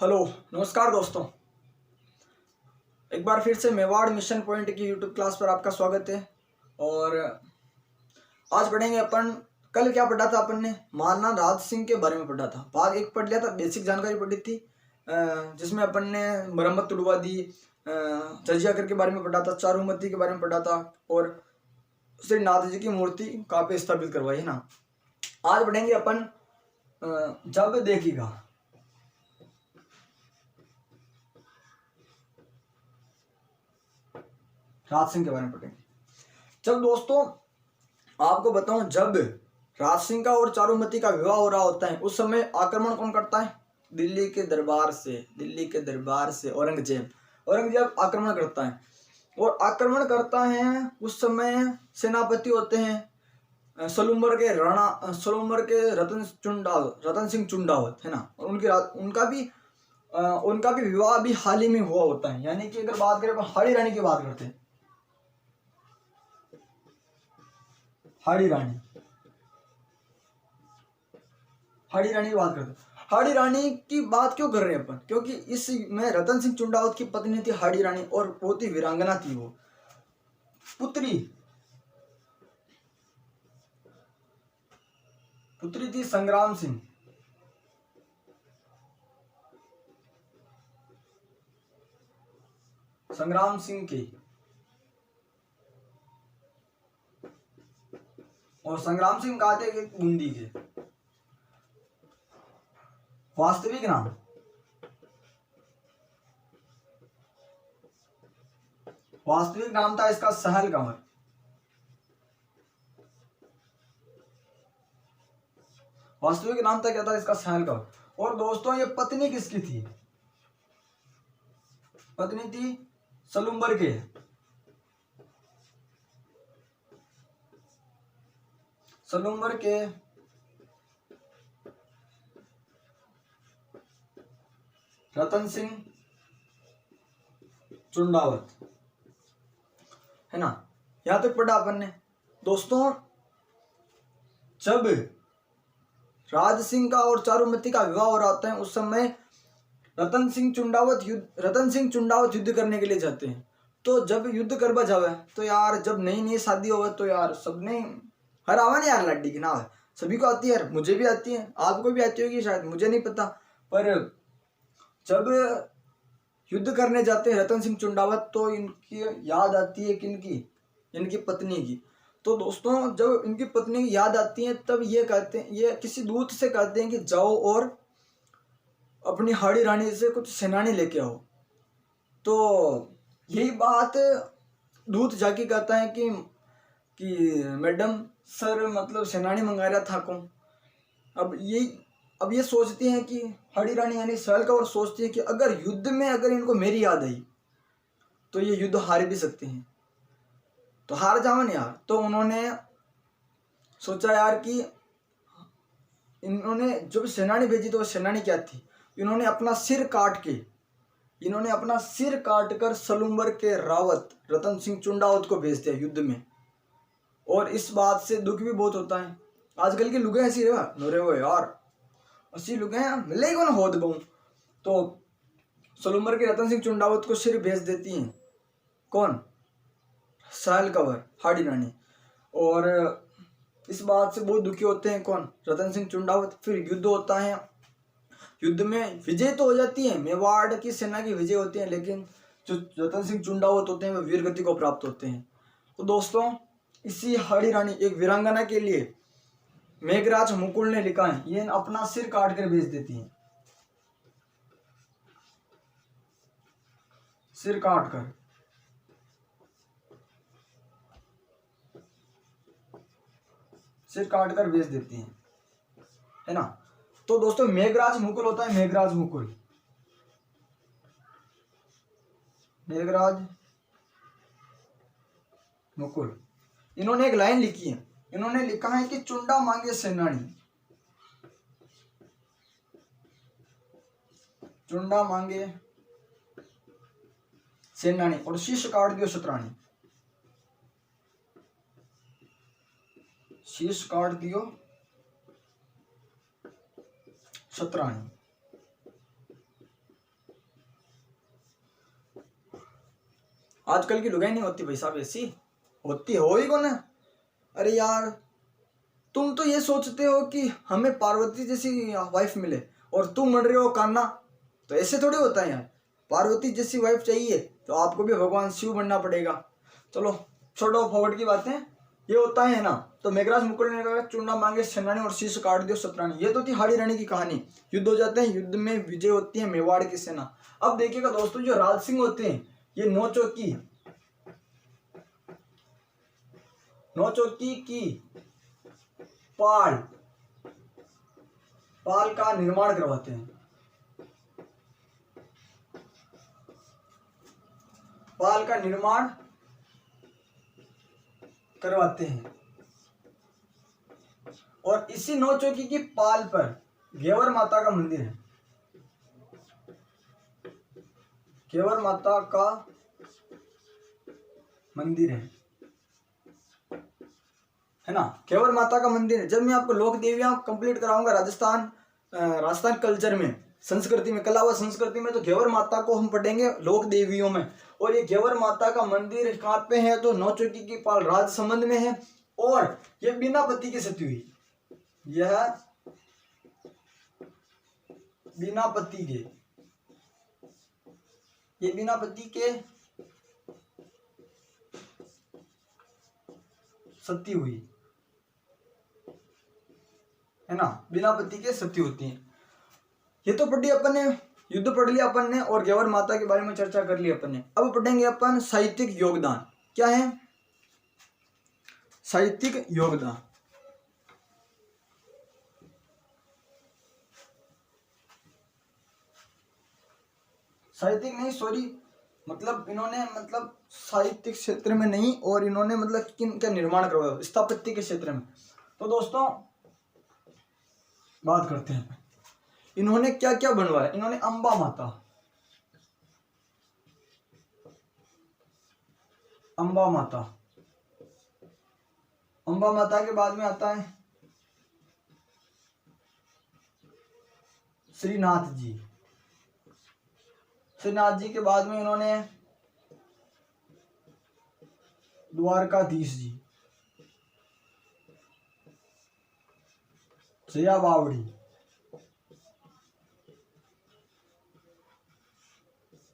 Hello, नमस्कार दोस्तों। एक बार फिर से मेवाड़ मिशन पॉइंट की यूट्यूब क्लास पर आपका स्वागत है। और आज पढ़ेंगे अपन। कल क्या पढ़ा था अपन ने? महाराणा राज सिंह के बारे में पढ़ा था। भाग एक पढ़ लिया था, बेसिक जानकारी पढ़ी थी, जिसमें अपन ने मरम्मत तुड़वा दी, जजिया कर के बारे में पढ़ा था, चारुमती के बारे में पढ़ा था और श्री नाथ जी की मूर्ति कहाँ पे स्थापित करवाई है ना। आज पढ़ेंगे अपन जब देखिएगा। राज सिंह के बारे में पढ़ेंगे। जब दोस्तों आपको बताऊं, जब राज सिंह का और चारुमती का विवाह हो रहा होता है उस समय आक्रमण कौन करता है? दिल्ली के दरबार से औरंगजेब आक्रमण करता है। और आक्रमण करता है उस समय सेनापति होते हैं सलूम्बर के रतन सिंह चुंडावत है ना। और उनका भी विवाह भी हाल ही में हुआ होता है। यानी कि अगर बात करें अपन हाड़ी रानी की बात करते हैं, हाड़ी रानी की बात करते हैं। हाड़ी रानी की बात क्यों कर रहे हैं अपन? क्योंकि इसमें रतन सिंह चुंडावत की पत्नी थी हाड़ी रानी और बहुत ही वीरांगना थी। वो पुत्री थी संग्राम सिंह की। और संग्राम सिंह कहा थे कि बूंदी के वास्तविक नाम था इसका सहल कंवर। वास्तविक नाम था क्या था इसका? सहल कंवर। और दोस्तों ये पत्नी किसकी थी? पत्नी थी सलूम्बर के रतन सिंह चुंडावत है ना। यहां तक पढ़ा अपन ने। दोस्तों जब राज सिंह का और चारुमती का विवाह हो रहा होता है उस समय रतन सिंह चुंडावत युद्ध करने के लिए जाते हैं। तो जब युद्ध करवा जावे तो यार, जब नई शादी हो तो यार सबने हरावा नहीं यार, लड्डी की ना सभी को आती है यार, मुझे भी आती है, आपको भी आती होगी शायद, मुझे नहीं पता। पर जब युद्ध करने जाते हैं रतन सिंह चुंडावत तो इनकी याद आती है किनकी? इनकी पत्नी की। तो दोस्तों जब इनकी पत्नी की याद आती है तब ये कहते हैं, ये किसी दूत से कहते हैं कि जाओ और अपनी हाड़ी रानी से कुछ सेनानी लेके आओ। तो यही बात दूत जाके कहता है कि मैडम सर, मतलब सेनानी मंगा रहा था कौन। अब ये सोचती हैं कि हाड़ी रानी यानी सहल कंवर सोचती है कि अगर युद्ध में अगर इनको मेरी याद आई तो ये युद्ध हार भी सकते हैं, तो हार जावन यार। तो उन्होंने सोचा यार कि इन्होंने जो सेनानी भेजी तो वो सेनानी क्या थी, इन्होंने अपना सिर काट कर सलूम्बर के रावत रतन सिंह चुंडावत को भेज दिया युद्ध में। और इस बात से दुख भी बहुत होता है। आजकल की लुगाई ऐसी रहे हो यार, ऐसी लुगाई मिले ही कौन होद बहु। तो सलूम्बर के रतन सिंह चुंडावत को सिर भेज देती हैं कौन? सहल कंवर, हाड़ी रानी। और इस बात से बहुत दुखी होते हैं कौन? रतन सिंह चुंडावत। फिर युद्ध होता है। युद्ध में विजय तो हो जाती है, मेवाड़ की सेना की विजय होती है, लेकिन जो रतन सिंह चुंडावत होते हैं वो वीरगति को प्राप्त होते हैं। तो दोस्तों इसी हाड़ी रानी, एक वीरांगना के लिए मेघराज मुकुल ने लिखा है, ये अपना सिर काट कर भेज देती हैं, सिर काट कर भेज देती हैं, है ना। तो दोस्तों मेघराज मुकुल होता है, मेघराज मुकुल। इन्होंने एक लाइन लिखी है, इन्होंने लिखा है कि चुंडा मांगे सेनानी और शीश काट दियो शतरानी। आजकल की लुगाई नहीं होती भाई साहब ऐसी, होती हो ही कौन है। अरे यार तुम तो ये सोचते हो कि हमें पार्वती जैसी वाइफ मिले और तुम मर रहे हो कान्ना, तो ऐसे थोड़ी होता है यार। पार्वती जैसी वाइफ चाहिए तो आपको भी भगवान शिव बनना पड़ेगा। चलो छोड़ो फॉरवर्ड की बातें, ये होता है ना। तो मेघराज मुकुट ने कहा चूना मांगे सेनानी और शीश काट दियो सतरानी। ये तो थी हाड़ी रानी की कहानी। युद्ध हो जाते हैं, युद्ध में विजय होती है मेवाड़ की सेना। अब देखिएगा दोस्तों, जो राज सिंह होते हैं ये नौचौकी की पाल का निर्माण करवाते हैं। पाल का निर्माण करवाते हैं और इसी नौचौकी की पाल पर घेवर माता का मंदिर है। घेवर माता का मंदिर है ना। घेवर माता का मंदिर है। जब मैं आपको लोक देवियां कंप्लीट कराऊंगा राजस्थान कल्चर में, संस्कृति में, कला व संस्कृति में, तो घेवर माता को हम पढ़ेंगे लोक देवियों में। और ये घेवर माता का मंदिर कहाँ पे है, तो नौचौकी की पाल राजसमंद में है। और ये बिना पति के सती हुई, यह बिना पति के, ये बिना पति के सती हुई है ना, बिना पति के सती होती है। ये तो पढ़ी अपन ने, युद्ध पढ़ लिया अपन ने और घेवर माता के बारे में चर्चा कर ली अपन ने। अब पढ़ेंगे अपन साहित्यिक योगदान। क्या है साहित्यिक योगदान? साहित्यिक नहीं, सॉरी, मतलब इन्होंने मतलब साहित्यिक क्षेत्र में नहीं, और इन्होंने मतलब किन का निर्माण करवाया, स्थापत्य के क्षेत्र में। तो दोस्तों बात करते हैं इन्होंने क्या क्या बनवाया। इन्होंने अंबा माता, अंबा माता, अंबा माता के बाद में आता है श्रीनाथ जी। श्रीनाथ जी के बाद में इन्होंने द्वारकाधीश जी, जया बावड़ी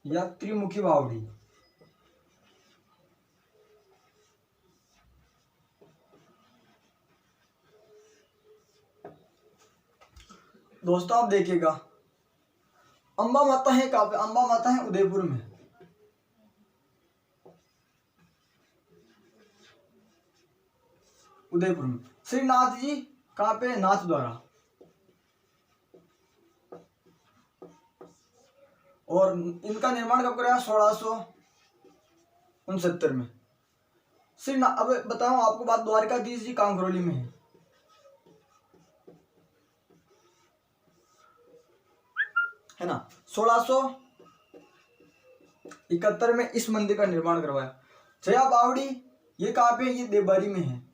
या त्रिमुखी बावड़ी। दोस्तों आप देखिएगा, अंबा माता है कहाँ पे? अंबा माता है उदयपुर में। उदयपुर में। श्रीनाथ जी कहाँ पे? नाथ द्वारा। और इनका निर्माण कब कराया? 1669 में। श्रीनाथ, अब बताऊं आपको बात, द्वारकाधीश जी कांकरोली में है ना। 1671 में इस मंदिर का निर्माण करवाया। जया बावड़ी ये कहाँ पे? ये देवबारी में है।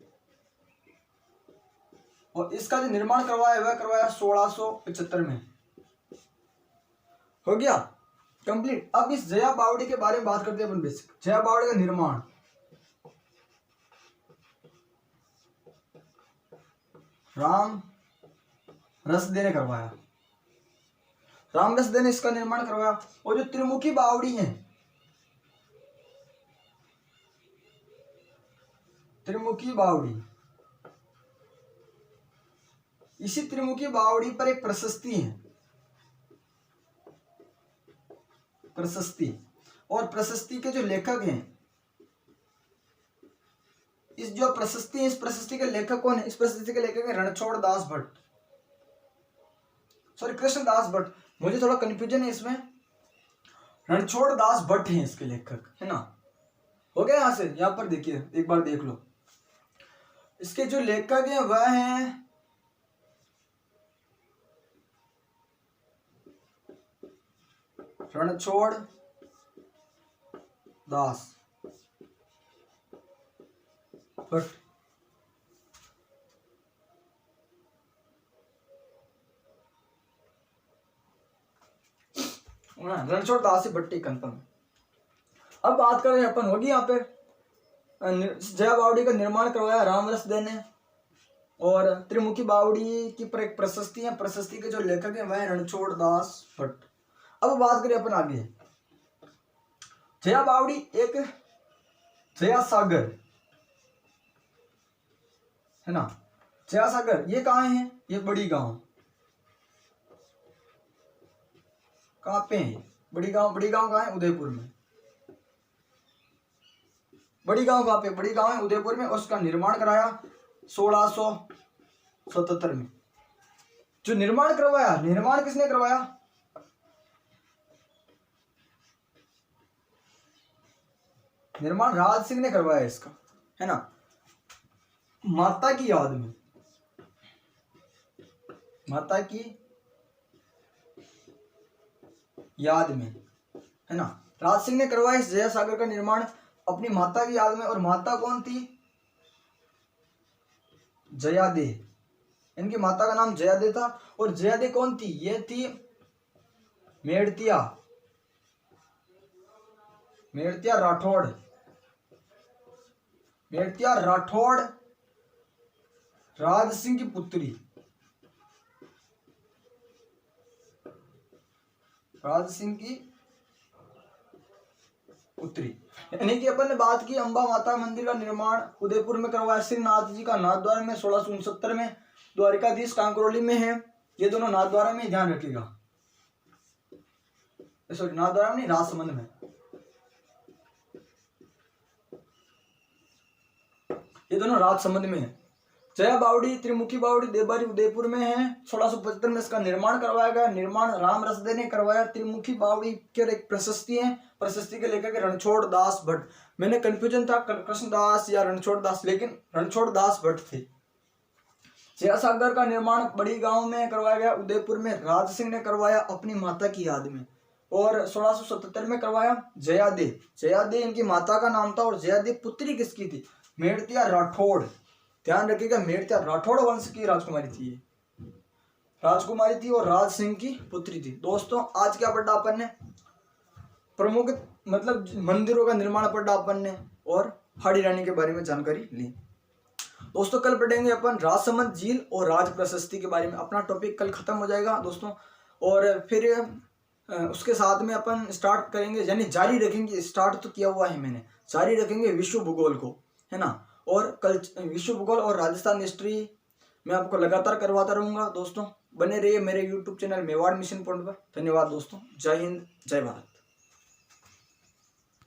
और इसका जो निर्माण करवाया वह करवाया 1675 में। हो गया कंप्लीट। अब इस जया बावड़ी के बारे में बात करते हैं अपन बेसिक। जया बावड़ी का निर्माण राम रसदे ने करवाया। राम रसदे ने इसका निर्माण करवाया। और जो त्रिमुखी बावड़ी है, त्रिमुखी बावड़ी, इसी त्रिमुखी बावड़ी पर एक प्रशस्ति है, प्रशस्ति। और प्रशस्ति के जो लेखक हैं, इस जो प्रशस्ति है, इस प्रशस्ति के लेखक कौन है? इस प्रशस्ति के लेखक है रणछोड़ दास भट्ट, सॉरी कृष्णदास भट्ट। मुझे थोड़ा कंफ्यूजन है इसमें। रणछोड़ दास भट्ट हैं इसके लेखक, है ना। हो गया यहां से? यहां पर देखिए, एक बार देख लो। इसके जो लेखक हैं वह हैं रणछोड़ दास भट्ट। रणछोड़ दास भट्टी कंफर्म। अब बात करें अपन होगी यहाँ पे जया बावड़ी का निर्माण करवाया रामरसदेव ने, और त्रिमुखी बावड़ी की पर एक प्रशस्ति है, प्रशस्ति के जो लेखक है वह रणछोड़ दास भट्ट। अब बात करें अपन आगे, जया बावड़ी एक जया सागर है ना, जया सागर ये कहाँ है, ये बड़ी गांव, कहाँ पे है बड़ी गांव, बड़ी गांव कहाँ है, उदयपुर में। बड़ी गांव कहाँ पे, बड़ी गांव है उदयपुर में। उसका निर्माण कराया 1677 में। जो निर्माण करवाया, निर्माण किसने करवाया, निर्माण राज सिंह ने करवाया इसका, है ना, माता की याद में, माता की याद में, है ना। राज सिंह ने करवाया इस जया सागर का निर्माण अपनी माता की याद में। और माता कौन थी, जयादे, इनकी माता का नाम जयादे था। और जयादे कौन थी, ये थी मेड़तिया, मेड़तिया राठौड़, मेड़तिया राठौड़ राज सिंह की पुत्री, राज सिंह की पुत्री। यानी कि अपन ने बात की अंबा माता मंदिर का निर्माण उदयपुर में करवाया श्रीनाथ जी का नाथद्वारा में 1669 में, द्वारिकाधीश कांकरोली में है। ये दोनों नाथद्वारा में, ध्यान रखिएगा, सॉरी नाथद्वारा में नहीं, राजसमंद में। ये दोनों राजसमंद में है। जया बावड़ी त्रिमुखी बावड़ी देवबारी उदयपुर में है। 1675 में इसका निर्माण करवाया गया। निर्माण रामरसदेव ने करवाया। त्रिमुखी बावड़ी की एक प्रशस्ति है, प्रशस्ति के लेखक रणछोड़ दास भट्ट। मैंने कंफ्यूजन था कृष्णदास या रणछोड़ दास, लेकिन रणछोड़ दास भट्ट थे। जया सागर का निर्माण बड़ी गांव में करवाया गया, उदयपुर में राज सिंह ने करवाया अपनी माता की याद में। और 1677 में करवाया जयादे, जयादे इनकी माता का नाम था। और जयादे पुत्री किसकी थी, मेड़तिया राठौड़, ध्यान रखिएगा, मेड़तिया राठौड़ वंश की राजकुमारी थी, ये राजकुमारी थी और राज सिंह की पुत्री थी। दोस्तों आज क्या पढ़ा अपन ने, प्रमुख मतलब मंदिरों का निर्माण पढ़ा अपन ने और हाड़ी रानी के बारे में जानकारी ली। दोस्तों कल पढ़ेंगे अपन राजसमंद झील और राज प्रशस्ति के बारे में। अपना टॉपिक कल खत्म हो जाएगा दोस्तों, और फिर उसके साथ में अपन स्टार्ट करेंगे, यानी जारी रखेंगे, स्टार्ट तो किया हुआ है मैंने, जारी रखेंगे विश्व भूगोल को, है ना। और कल विश्व भूगोल और राजस्थान हिस्ट्री मैं आपको लगातार करवाता रहूंगा। दोस्तों बने रहिए मेरे YouTube channel Mewar mission point पर। धन्यवाद दोस्तों, जय हिंद, जय भारत।